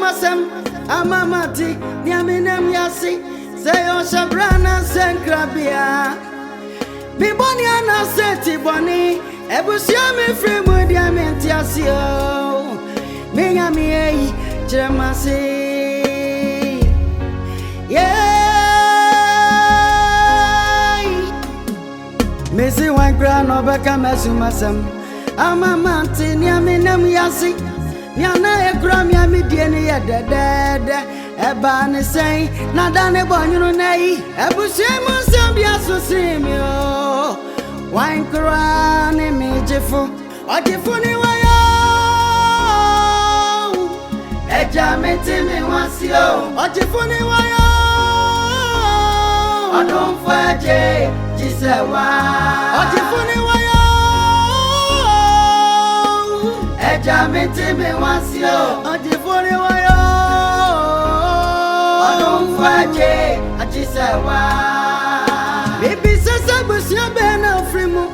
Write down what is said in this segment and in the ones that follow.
masem, amamati, niaminem yasi, say on shabrana senkrabia. Biboni ana seti boni, ebusia me free mu diamenti asio. Minya mi chemasi. Yeah. Missy one grand over Kamasum. Amamanti niaminem yasi. Niana e gram ya mi dieni ya dead. Eba ne say, nada ne bonyu nei. Ebusiemu sambia so simio. Wine crane me jefu. Ogyefo ni wayo. Eja meti me wasio. Ogyefo ni wayo. Odon faje jisewa. Ogyefo ni wayo. Eja meti me wasio. Ogyefo ni wayo. Odon faje jisewa. Baby sasa busia bena frimu.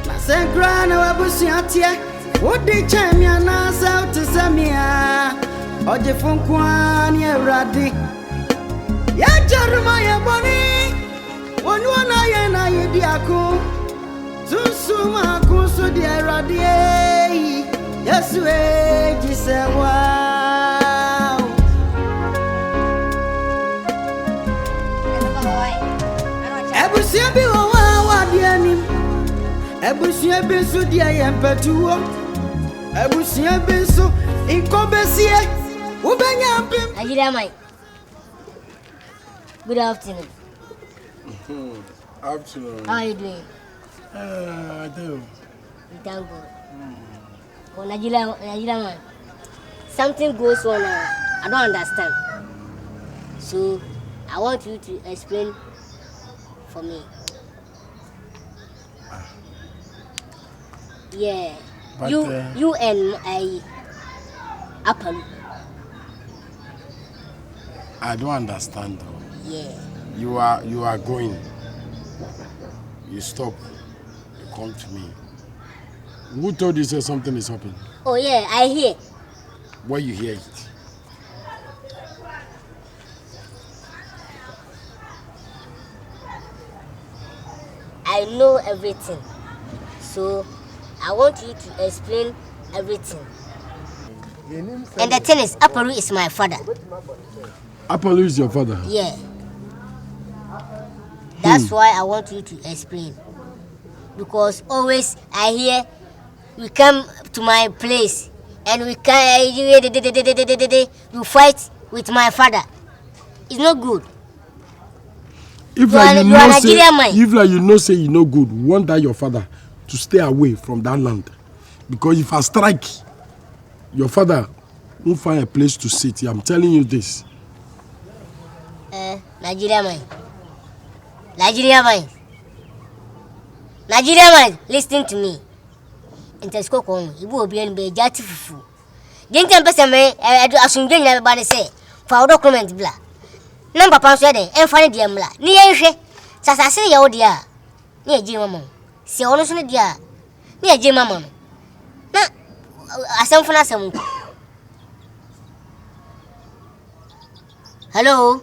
Na senkra na wabusia tie. Odi chamia na south samia. Ogyefo nkwa ni erade. Ya jaruma ye boni. Wonu na ye na ye diako. Susuma ku so di erade. Yesu e jisewa. Ebusia bi wa di anim. Ebusia bi so di ayempatuo. Ebusia bi so inkobesie. Ubenya mpim. Ajira mai. Good afternoon. Afternoon. How are you doing? I do. You thank God. Oh, Najira man. Something goes on. I don't understand. So I want you to explain for me. Yeah. But, you and I Apple. I don't understand though. Yeah. You are going. You stop. You come to me. Who told you say something is happening? Oh yeah, I hear. Where you hear it? I know everything. So I want you to explain everything. And the thing is, Apple is my father. Apollo is your father? Yeah. That's why I want you to explain. Because always I hear we come to my place and we can you fight with my father. It's not good. If you know say you no good, want that your father to stay away from that land. Because if I strike, your father won't find a place to sit. I'm telling you this. Nigeria man, listen to me. Intersco con, you will be in Bediide. Didn't person me assume everybody say for document blah. Number pounds ready and find the emla. Near Sasasi Yodia. Near Jimamo. See honestly, dear. Near Jimamo. Now, I sent for us. Hello?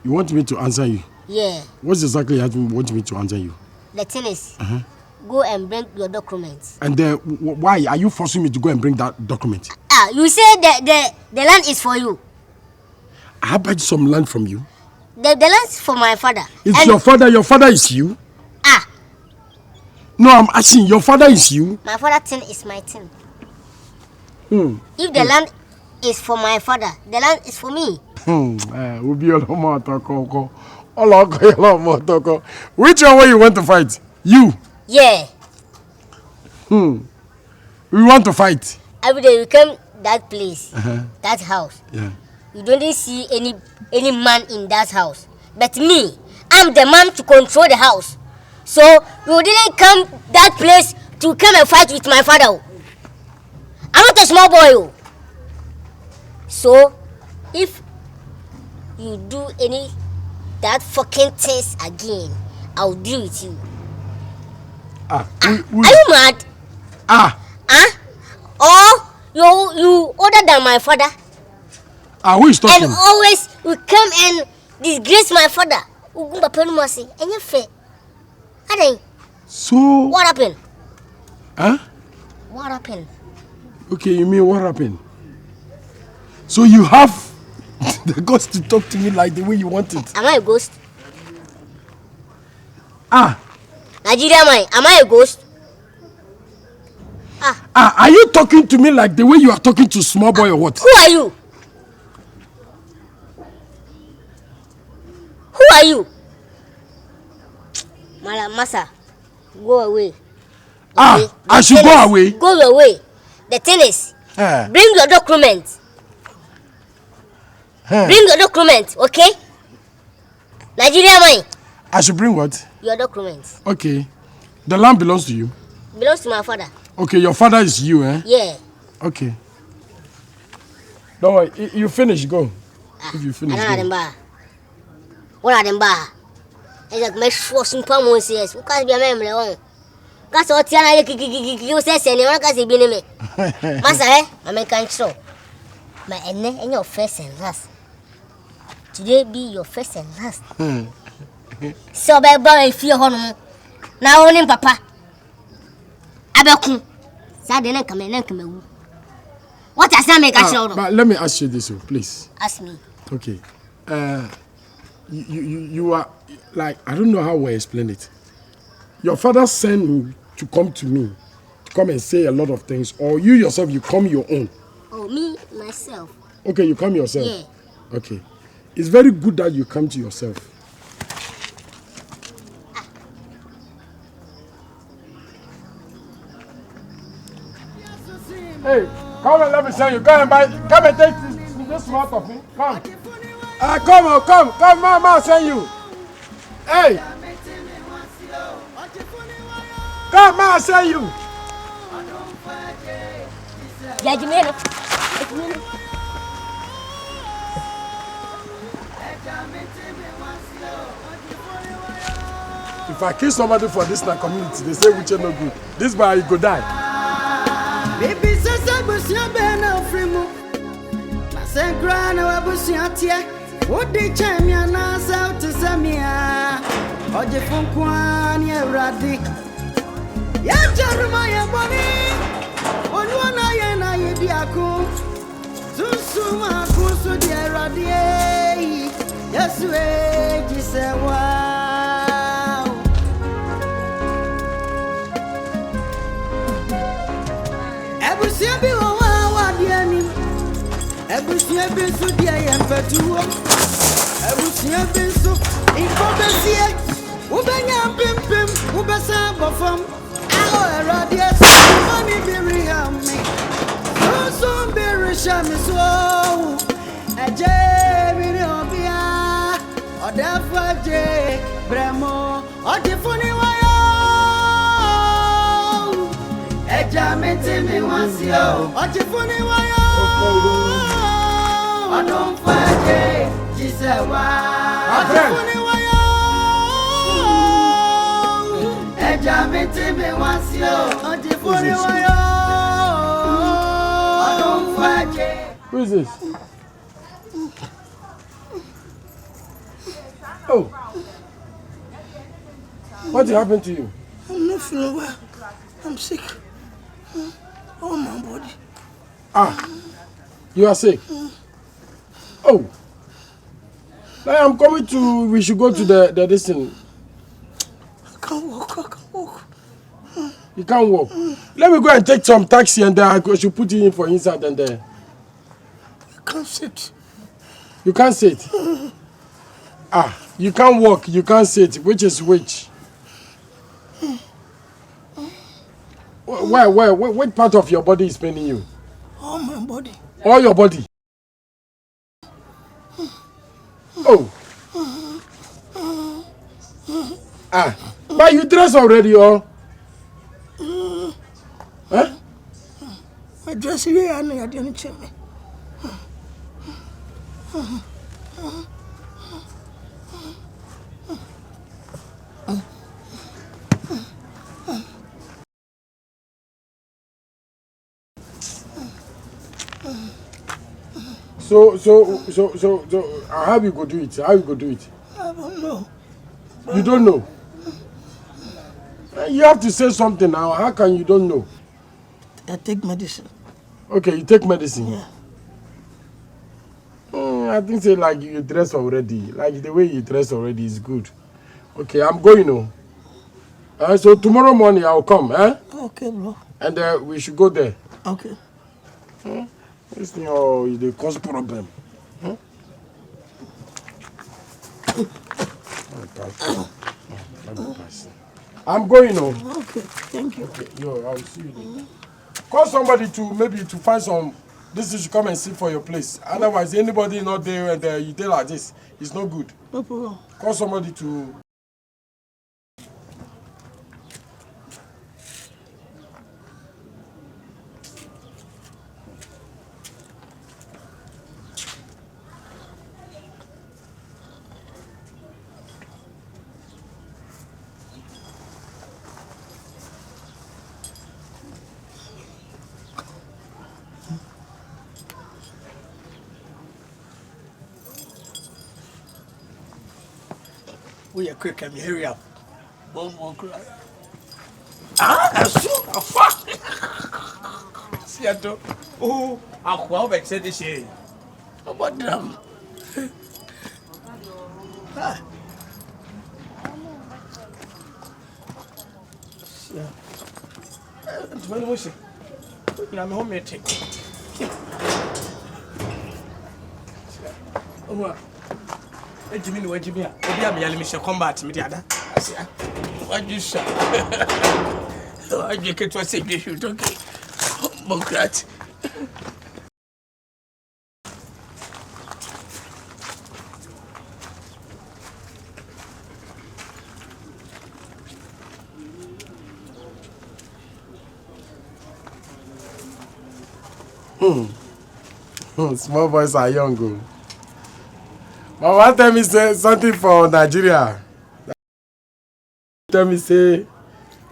You want me to answer you? Yeah. What exactly you want me to answer you? The thing is, go and bring your documents. And why are you forcing me to go and bring that document? You say the land is for you. I have bought some land from you. The land is for my father. It's and your father. Your father is you. No, I'm asking. Your father is you. My father thing is my thing. If the land is for my father, the land is for me. Which one way you want to fight? You? Yeah. We want to fight. Every day we come that place, that house. Yeah. You don't see any man in that house. But me, I'm the man to control the house. So you didn't come that place to come and fight with my father. I'm not a small boy. So if you do any that fucking things again, I'll deal with you. Are you mad? Or you older than my father? Who is talking? And always will come and disgrace my father. And you fair. So what happened? Huh? What happened? Okay, you mean what happened? So you have the guts to talk to me like the way you want it. Am I a ghost? Nigeria man, am I a ghost? Are you talking to me like the way you are talking to small boy or what? Who are you? Who are you? Masa, go away. Okay? I should go away? Go away. The thing is, bring your document. Bring your document, okay? Nigeria man. I should bring what? Your documents. Okay. The land belongs to you? Belongs to my father. Okay, your father is you, eh? Yeah. Okay. Don't worry, you finish, go. If you finish, go. What are them bar? It's like my sure some pomones, yes. Who can't be a memory on? That's what you say, and you can't see me. Master, I make control. My and your first and last. Today be your first and last. So, baby, if you're home now, only papa. Abeku. Sadena come and come. What does that make a show? But let me ask you this, please. Ask me. Okay. You are like, I don't know how I explain it. Your father sent me to come to me, to come and say a lot of things, or you yourself, you come your own. Oh, me, myself. Okay, you come yourself? Yeah. Okay. It's very good that you come to yourself. Hey, come and let me show you. Come and take this small of me. Come. Come, Mama, send you. Hey. Come, Mama, send you. If I kill somebody for this community, they say which are no good. This boy, you go die. Baby, says I was your banner free move. I said, Grana, I was your tear. What they champion us out to Samia? Ogyefo Hwan, yeah, Raddy. Yeah, Jeremiah Bonnie. On one eye and I, Diaco. Susuma, Kuso, dear Raddy. Yes, wait, you say, wow. Ebusia bi wo wa dia ni. Ebusia bi so dia ye fatuo. Ebusia bi so info besie. Wo benya pimpim, wo besa bofam. Awo erade so money bi reham me. So bi reham so. Eje bi ni obia. Odafa je bremo. Ogyefo ni wa me once yo. Ogyefo ni wa yo. I don't fight Jesus wa. Ogyefo ni wa yo. Me once yo. Ogyefo ni wa yo. I don't fight. Who is this? Oh. What happened to you? I'm not feeling well. I'm sick. Oh, my body. You are sick? Oh. Now I'm coming to, we should go to the distance. I can't walk. You can't walk? Let me go and take some taxi and then I should put you in for inside and there. I can't sit. You can't sit? You can't walk, you can't sit. Which is which? Why? What part of your body is paining you? All my body. All your body? Oh. But you dress already, oh? Huh? My dress here, I know you didn't check me. So, how you go do it? How you go do it? I don't know. You don't know? You have to say something now. How can you don't know? I take medicine. Okay, you take medicine? Yeah. I think say like you dress already. Like the way you dress already is good. Okay, I'm going now. So tomorrow morning I'll come, eh? Okay, bro. And we should go there. Okay. This thing, it cause problem. I'm going now. Okay, thank you. Okay, I'll see you later. Call somebody to find some. This is to come and see for your place. Otherwise, anybody not there and you tell like this, it's not good. No problem. Call somebody to. We are quick and hurry up. One more cry. Fuck! See, I don't. Oh, Akua will say this year. About them. I'm home meeting. Jimmy, where Jimmy? Obi am me combat me the other. What you say? I get to say you okay. Democrat. Small boys are young. Mama tell me say something for Nigeria. Tell me say,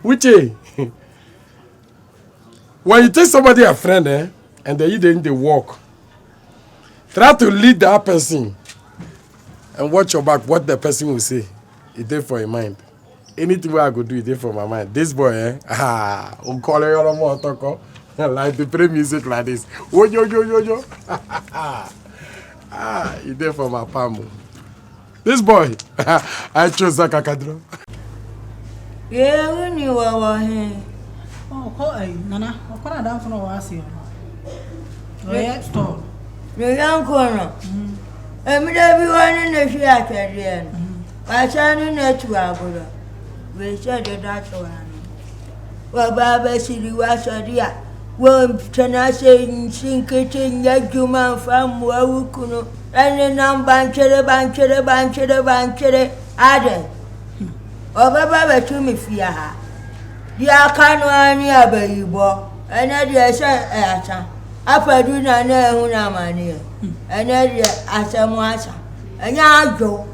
Uche, when you take somebody a friend, and then you didn't walk, try to lead that person and watch your back. What the person will say, it there for your mind. Anything I could do, it there for my mind. This boy, call your more talk like the play music like this. Oh yo. It there for my palm. This boy, I chose Zakakadro. Yeah, when you are here. Oh, call Nana. I'm going down for no was here. Yeah, store. The young corner. Everyone in the theater. I turned in there to our we said that one. Well, Baba said you was a dear. Well, can I say, sink it in that human from where we could. And then I'm banchere, added. Obaa to me fear her. Dear can't near baby boy, and I dear say, Upper do not know who I'm near, and I dear as a master, and I go.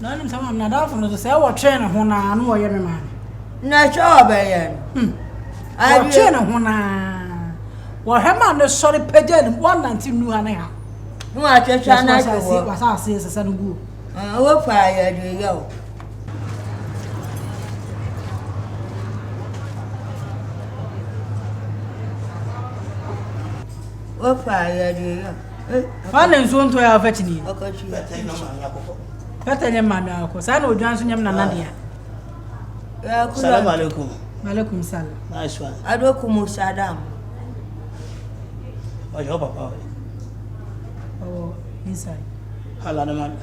None of them not often to say what trainer when I know every man. Not sure, Bayan. I trainer when I. Well, Herman the sorry pageant 119 new Anna. No, I just was I say as a son good. What fire do you go? What fire do you go? Father soon to our veterinary. Okay, Better mamma, because I know Johnson Nadia. Salam alaikum. Malcolm Salam. Nice one. I don't come Saddam. What's your papa? Oh, inside. Hello, man.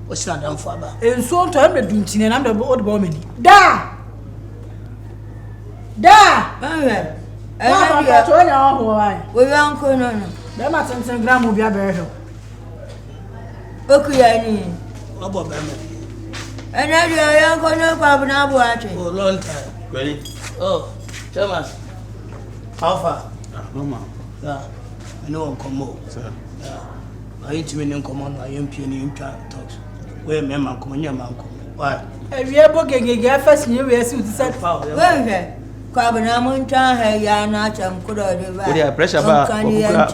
What's that done for? And so to have been doing and I'm the old woman. Da! Da! We don't go no. The Martin Gram will be a bear. Okay, About them. and then you're going to go watching. Oh, long time. Ready? Oh, Thomas. How far? No, ma'am. Yeah. I know I'm come Sir. Yeah. I ain't even come on. I am peeing talks. Where my man come on, your man come. Why? If you ever get first new, we are suited. Well, Kwabena munta ya na cham kudo de ba. Odi pressure ba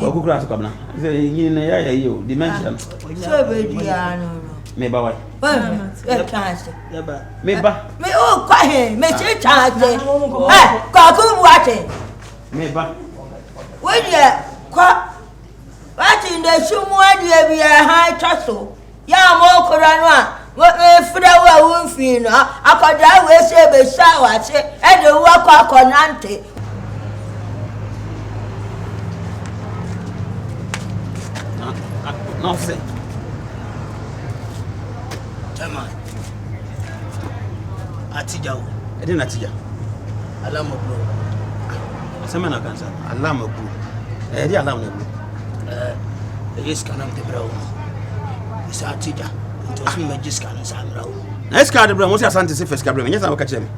okukura kwabena. Say yin na ya yo dimension. So be no. Me ba why? Chance. Me ba. Me o kwa he, me che chance. Kwa ku buate. Me ba. We dey kwa what in the sumo dey bi ha taso. Ya mo kura no a fra wa won fi no akoda we se be sha wa se e de wa kwa konante No say. Chama. Atija o. E dey na tija. Alarm bro. Asema na kansa. Alarm bro. E dey alarm na bro. Yes kanam de bro. Isa atija. Ntosi magiska na samra o. Na eska de bro mo say asante se first kabra me nyesa waka kire me.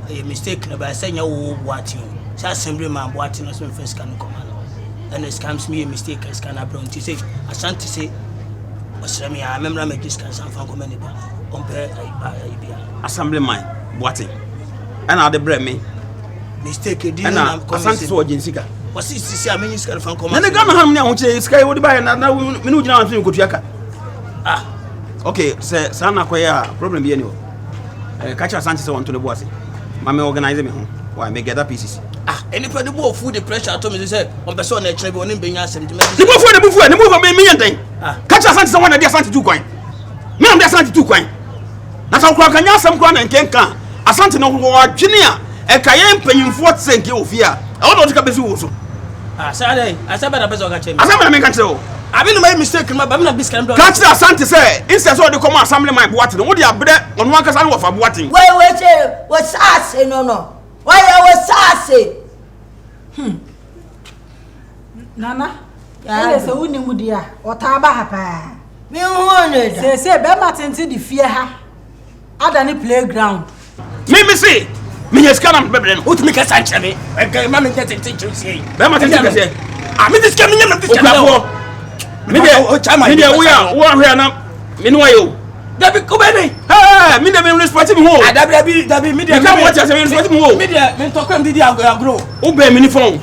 A mistake na ba senya wo boati o. Sa assembly man boati no so first kan come no. And it comes me a mistake as can abroad to say asante say osremi a memra magiska san fan come ni ba. Ompe ai assembly man boati. And the bread me. Mistake di na asante so ojinsika. Wasi sisi a magiska fan come. Na ne gama ham ni ahun che sky wo di ba na me no gina wan kotuaka. Okay, say sana koya problem bi ani o. Catch asante so want to the boss. Ma me organize me ho. Why me gather pieces. Anybody who food the pressure to me say on person na chere bi onim benya asem di me. The move me yen. Catch asante so want dey asante 2 kwan. Me am dey asante 2 kwan. Na so kwa kanya asem kwa na nkenka. Asante no wo adwene a e kaye mpanyimfo tsenke ofia. E wo do tika besi wo so. Asade da bezo ga chere. Asame na me kan chere o. Abi no my mistake ma ba me na biskan do. Catch asante say instead so dey come assembly man boate no wo dey abre onu ankasa no wo fa boate. We che wo sase no. Why wo sase? Nana. Ya se woni mu dia. Ota ba ha pa. Me hu ne da. Se be matente di fie ha. Ada ni playground. Me see. Me yeska na bebre no. Utimi ka sanche me. E ma me tete sei. Be matente ka say. Me dis ka me nyam dis ka. Me dia wo hwe na me no ayo. Dabi ko be ni. Me dia me respect me ho. Dabi me dia. Me ka watch me respect me ho. Me dia me to kwam di agro. Wo be me ni phone.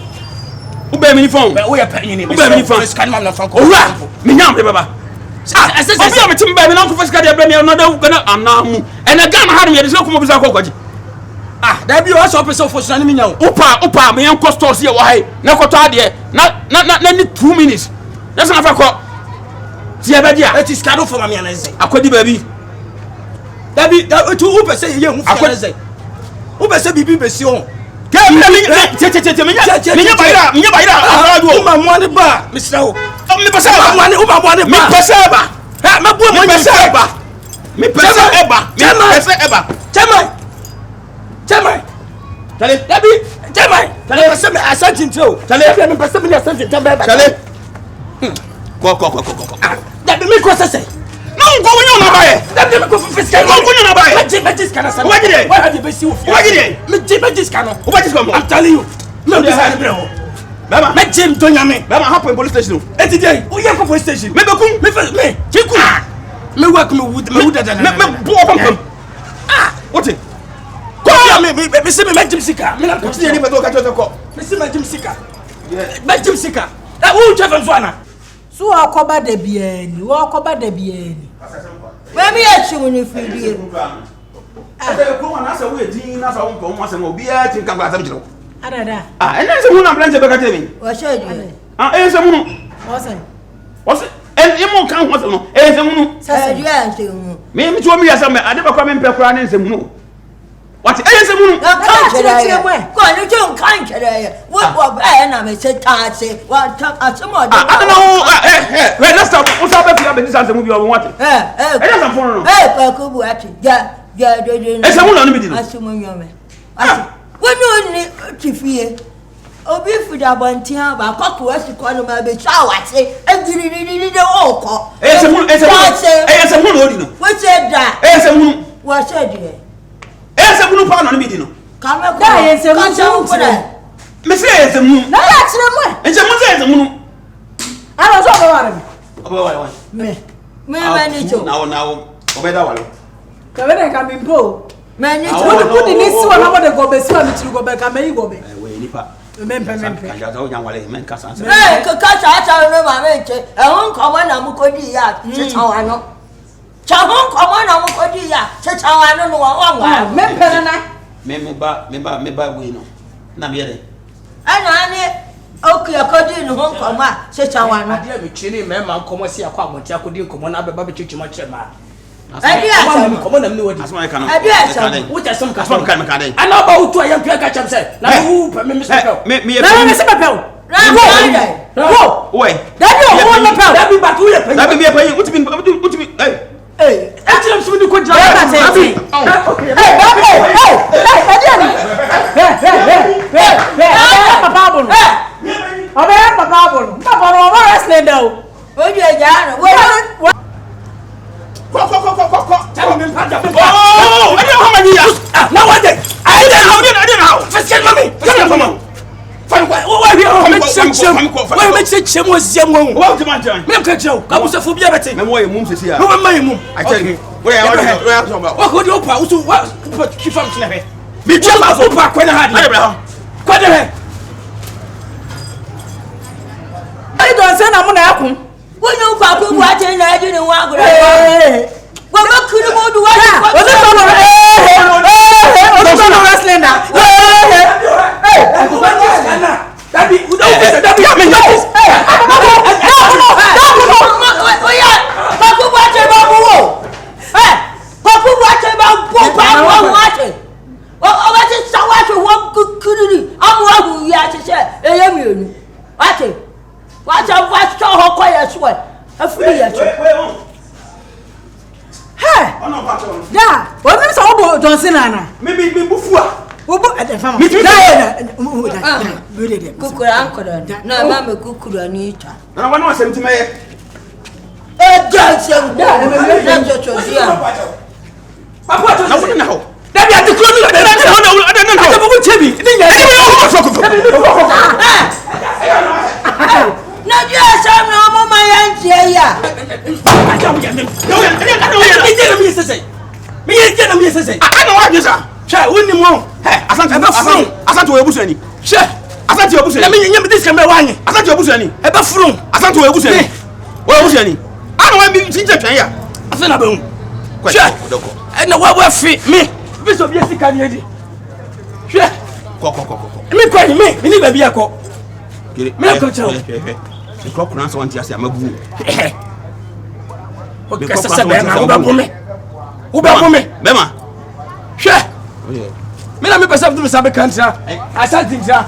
Wo be me ni phone. Wo ya pa ni. Wo be me ni phone. Scan man na phone ko. Owura. Me nyam de baba. Obi am tim be me na ko first card be me no da kana anamu. E na Ghana ha me de so ko mo bisa ko kwaji. Dabi o so person for so na me nya o. Opa me yan cost store se wo hai. Na ko to ade. Na ni 2 minutes. Na so na fa ko. Ti e be dia. It is card for me na say. Akwadi baby. Dabi to who person ye hu fi na say. Who person bibi be si on. Me bayira awadu. Uma mo ne ba, Mr. O. Me pesa ba. Me pesa ba. Ha, me bo mo pesa ba. Me pesa eba. Chama. Tale. Dabi, chama. Tale pesa me asante ntio. Tale me pesa me asante ntio ba. Tale. Ko. Dabi me ko sese. No, go wonyo na bae. Dabi me ko fiska. Go wonyo na bae. Magis kana sa. Wagide. Why have you been you? Wagide. Magis kana. I'm telling you. No this is bro. Baba, me Jim Tonyame. Baba happen police station. Today, we are police station. Me bekum, me. Chiku. Me work me wood than me bo pam. What it? Me see me Jim Sika. Me na What you need to catch ko. Me see me Jim Sika. Me Jim Sika. Who chef Fana? So akoba de biani, wo akoba de biani. We me achu ni fidie. Ko na sa we din na sa won ko mo asem obi a tin kan gba asem jiro. Adada. Ene se hunu ambulance be ka tell me. Wo she di. Se hunu. Wose. Emo kan ho se no. Se hunu. Sa di an se hu. Me mi tuo mi ya se me ade ba kwa me mpɛ kura ne se hunu. What? Se hunu. Kan chere ko ni jun kan chere. Wo na me se ta se. Wa ta asemo de. I don't know. Wait, let's stop. What's up if you have been this movie or what? Some phone. Pa ko bu ati. Ja de. Se hunu no bi di no. Asemo nyome. When you tifie obi fuda bontia ba kokko asiko no ma be twa wate agiriri de oko se hunu odi no we say da se hunu wa say de se hunu pa no bi di no ka me da se hunu me say se hunu na ya kire mo se hunu se hunu ara so ba ware me ni cho na obeda wale ka we na ka mi mpo Many put the next one over the go be see am to go back am you go be. We nipa. Mempe. Kanja zo yan wale men kasa. Eh kaka no ma menche. E won komo na mu kodi ya se chawa no. Cha won komo na mu kodi ya se chawa no no wa. Mempe na. Me ba we no. Na me yere. Ana ani okay kodi no won komo se chawa no. Ade me chini me ma komo si akwa amonti akodi komo na beba be chichima chema. Ade asem komo na me wodi. Asma ka no. Ade asem. Wo ta som ka. Asma ka me ka den. Ana ba utu ayam pia ka cham se. Na wu pa me so Me Na me se pepel. Wo. Oi. Daddy o won pepel. Dabi ba tu ye pe. Dabi me pe utimi Eh, atiram so ni ko jira. Hey, papa bonu. Obe papa bonu. Papa no wa wrestling do. Oju eja no. Ko. Tell me panda. Oh, I don't have any. Now what day? I don't know. First get mommy. Come on. Fine, why we are make some. Why make some was them one. What the man? Me ka chao. Ka musa phobia beti. Me mo ye mum sisi ya. No my mum. I tell you. Where are you about? What could you pa? Usu what ki fam tna he. Be Chama fo pa kwena ha I di. Abraham. Kwena he. I don't say na mo na yakun. When you pa ku wa che na eju ni wa agoro. Wo ma kuru mo du wa. O se no wrestling na. Dabi, we don't face that. Dabi, me notice. Oya, papu wa che ba bu wo. Papu wa che ba bu pa wa che. O wa che sa wa che wo kuru. Amu ahu ya che se eye mi onu. Wa che so ho ko ye so e. Afuri ya che. Hey! Da, o mi so obo Johnson ana. Me bufua. Obo fama. Kukura ankoro. Na ma me kukura Anita. Na wa no asem ti meye. Johnson. Na Joshua. Papa to Na wo na ho. Dabi ati kuro ni na na bugu chebi. Ni ya. Na Joshua na mo ma yantie ya. Me sese. I know what you say. Sha woni mo. Asante we busuani. She. Asante we busuani. Na me nyam dis kamera wanyi. Asante we busuani. E ba furu. Asante we busuani. We busuani. Ano wa bi tinje twan ya. Afa na ba hu. She. E na wa fi me. Bi so bi sika ni edi. She. Ko. Me kwa ni me ni ba bi akọ. Me ko chao. E ko kuna so wanti ase amabu. O kasa se be na uba bume. Uba bume. Bema. She. Me na me pesa do me sabe kantra. Asante ntra.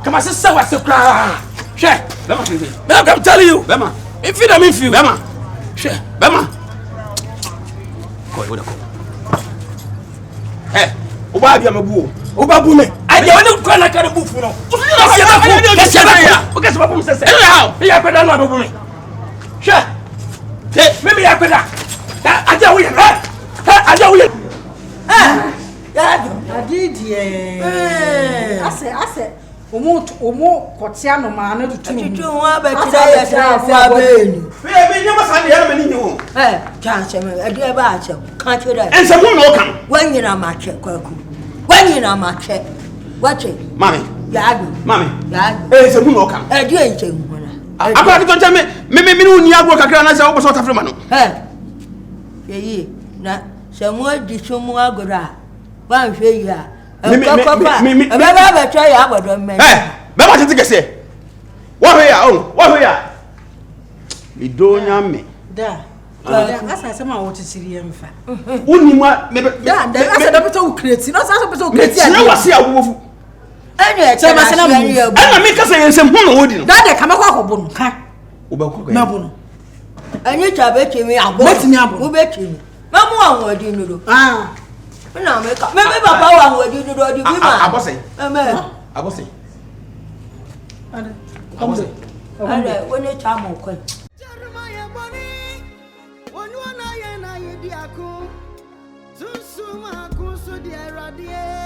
Kama se se wa se kra. She. Bema se. Me I'm telling you. Bema. If you don't feel. Bema. She. Bema. Ko wo da ko. Obaa bi amabu. Uba bume. Aje woni kwa na kare bufu no. Kasi ya. Kasi ba bume sese. Me ya kweda no bume. She. Me ya kweda. Aje wo ye. Aje wo ye. Ya do. Bediide. Ase. Omo kotia no ma na tutu. Tutu wa ba kira ya sa fa be ni. Me nyama sa ya me ni ho. Kan che me ade ba che. Kan che da. Ense mu no kan. Wanyina ma che kwaku. Wanyina ma che. Wache. Mami. Ya do. Mami. Ya do. Ense mu no kan. Ade enche ngona. Akwa ki tonche me ni uni agwo kakra na se wo so tafre ma no. Yeyi na se mo di sumu agora. Wa nhwe ya. Me Baba ba twa ya agbodo men. Be ma tete kese. Wa hwe ya. Idonya me. Da. Asa se ma wo tisiri emfa. Uni ma me Da, asa da beto ukreti. No asa beto me ukreti. tia wase awofu. Ene che ma se na mu. Ana me kasa yensem hu no wodi no. Da de kama kwa kobo no ka. Oba ko ko. Na bo no. Ani cha be chimi abo. Betimi abo. Wo be chimi. Ma mu anwo di nudo. Na me ka. Me papa wa anwo di nudo di bi ma. Abose. Abose. Ade woni cha mo ko. Jeremiah boni. Wonu na ye di ako. Susuma ku so di erade.